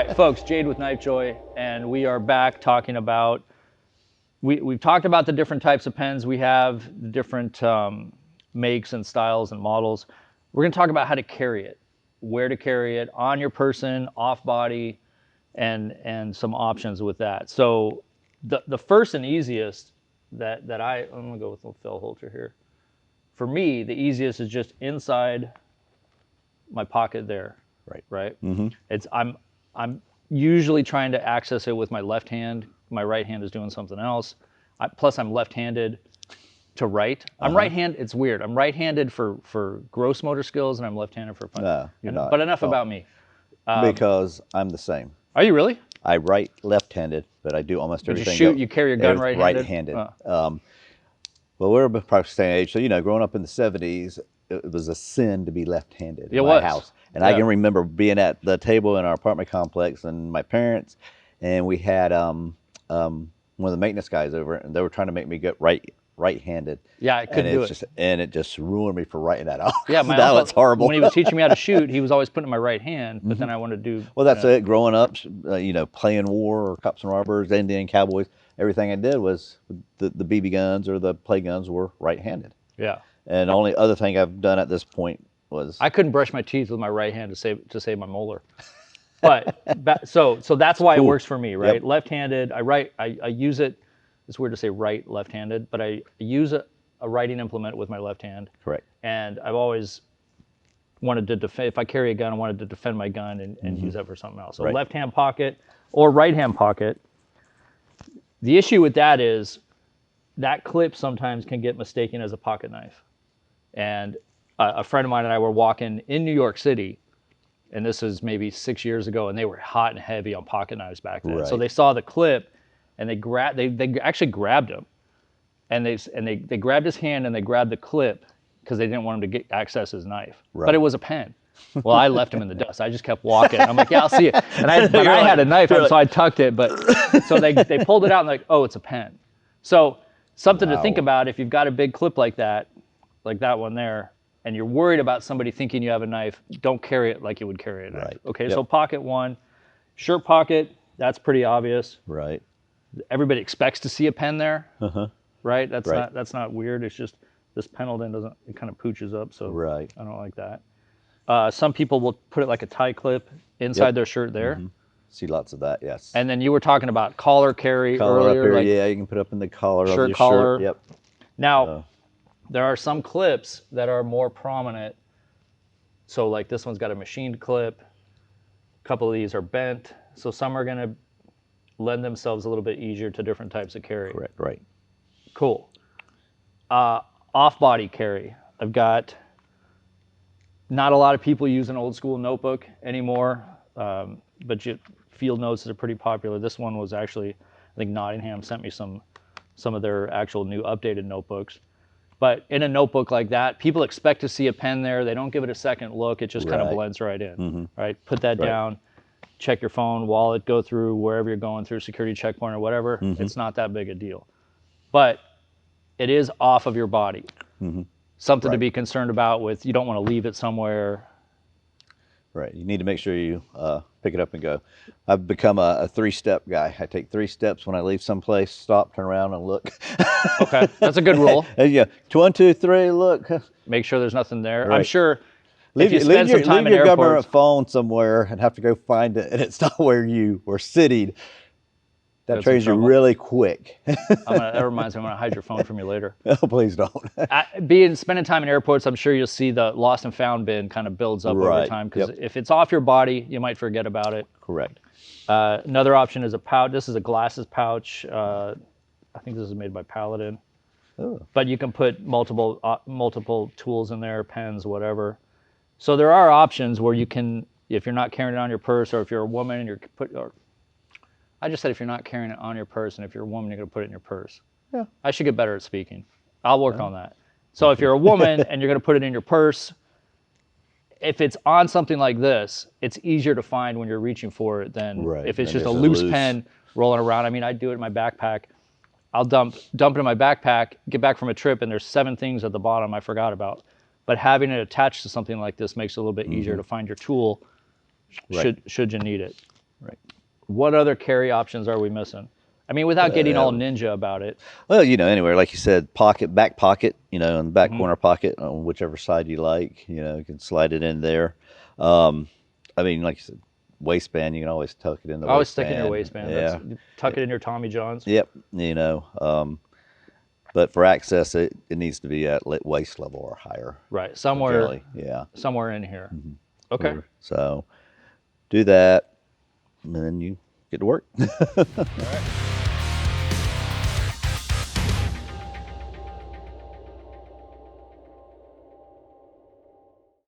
right, folks, Jade with Knife Joy, and we are back talking about, we've talked about the different types of pens we have, the different makes and styles and models. We're going to talk about how to carry it, where to carry it, on your person, off body, and some options with that. So the first and easiest I'm going to go with the fell holster here. For me, the easiest is just inside my pocket there. Right. Mm-hmm. I'm usually trying to access it with my left hand. My right hand is doing something else. Plus, I'm left-handed to write. I'm right-handed. It's weird. I'm right-handed for gross motor skills, and I'm left-handed for fun. No, you're not. But enough about me. Because I'm the same. Are you really? I write left-handed, but I do almost everything. You shoot. You carry your gun right-handed. Right-handed. Well, we're approximately the same age, so growing up in the *70s, it was a sin to be left-handed in my house. And I can remember being at the table in our apartment complex, and my parents, and we had one of the maintenance guys over, and they were trying to make me get right-handed. Yeah, I couldn't do it. And it just ruined me for writing that off. Yeah, now it's horrible. When he was teaching me how to shoot, he was always putting my right hand, but then I wanted to do. Well, that's it. Growing up, playing war or cops and robbers, Indian cowboys, everything I did was the BB guns or the play guns were right-handed. Yeah. And the only other thing I've done at this point was I couldn't brush my teeth with my right hand to save my molar. But so that's why it works for me, right? Yep. Left-handed, I use it. It's weird to say right left-handed, but I use a writing implement with my left hand. Correct. And I've always wanted to defend. If I carry a gun, I wanted to defend my gun and use that for something else. So left hand pocket or right hand pocket. The issue with that is that clip sometimes can get mistaken as a pocket knife. And a friend of mine and I were walking in New York City, and this is maybe 6 years ago, and they were hot and heavy on pocket knives back then. Right. So they saw the clip, and they actually grabbed him, and they grabbed his hand and they grabbed the clip because they didn't want him to access his knife. Right. But it was a pen. Well, I left him in the dust. I just kept walking. I'm like, yeah, I'll see you. And I had a knife, so I tucked it. But so they pulled it out and like, oh, it's a pen. So something to think about if you've got a big clip like that one there, and you're worried about somebody thinking you have a knife, don't carry it like you would carry a knife. Right. Okay, so pocket one, shirt pocket, that's pretty obvious. Right. Everybody expects to see a pen there. Right? That's not weird. It's just this Pendleton it kind of pooches up, so I don't like that. Some people will put it like a tie clip inside their shirt there. See lots of that, yes. And then you were talking about collar carry earlier. Up here, you can put up in the collar of your collar. Shirt. Yep. Now, there are some clips that are more prominent. So like this one's got a machined clip. A couple of these are bent. So some are going to lend themselves a little bit easier to different types of carry. Correct, right. Cool. Off-body carry. I've got not a lot of people use an old school notebook anymore, but field notes are pretty popular. This one was actually, I think Nottingham sent me some of their actual new updated notebooks. But in a notebook like that, people expect to see a pen there. They don't give it a second look. It just kind of blends right in. Right? Put that down, check your phone, wallet, go through wherever you're going through, security checkpoint or whatever. It's not that big a deal. But it is off of your body. Something to be concerned about with, you don't want to leave it somewhere. Right. You need to make sure you pick it up and go. I've become a 3-step guy. I take 3 steps when I leave someplace, stop, turn around, and look. Okay, that's a good rule. Yeah, 1, 2, 3, look. Make sure there's nothing there. Right. I'm sure leave if you spend some time in your airports, government phone somewhere and have to go find it, and it's not where you were sitting. That trains you really quick. That reminds me, I'm going to hide your phone from you later. Oh, please don't. Spending time in airports, I'm sure you'll see the lost and found bin kind of builds up over time, because if it's off your body, you might forget about it. Correct. Another option is a pouch. This is a glasses pouch. I think this is made by Paladin. Oh. But you can put multiple tools in there, pens, whatever. So there are options where you can, if you're not carrying it on your purse, or if you're a woman and I just said if you're not carrying it on your purse, and if you're a woman, you're going to put it in your purse. Yeah. I should get better at speaking. I'll work on that. So if you're a woman and you're going to put it in your purse, if it's on something like this, it's easier to find when you're reaching for it than if it's just a loose pen rolling around. I mean, I do it in my backpack. I'll dump it in my backpack, get back from a trip, and there's 7 things at the bottom I forgot about. But having it attached to something like this makes it a little bit easier to find your tool should you need it. Right. What other carry options are we missing? I mean, without getting all ninja about it. Well, anywhere, like you said, back pocket, in the back corner pocket on whichever side you like, you can slide it in there. I mean, like you said, waistband, you can always tuck it in the waistband. Always stick in your waistband. Yeah. Tuck it in your Tommy Johns. Yep. But for access, it needs to be at waist level or higher. Right. Somewhere. Generally. Yeah. Somewhere in here. Okay. So do that, and then you get to work. All right.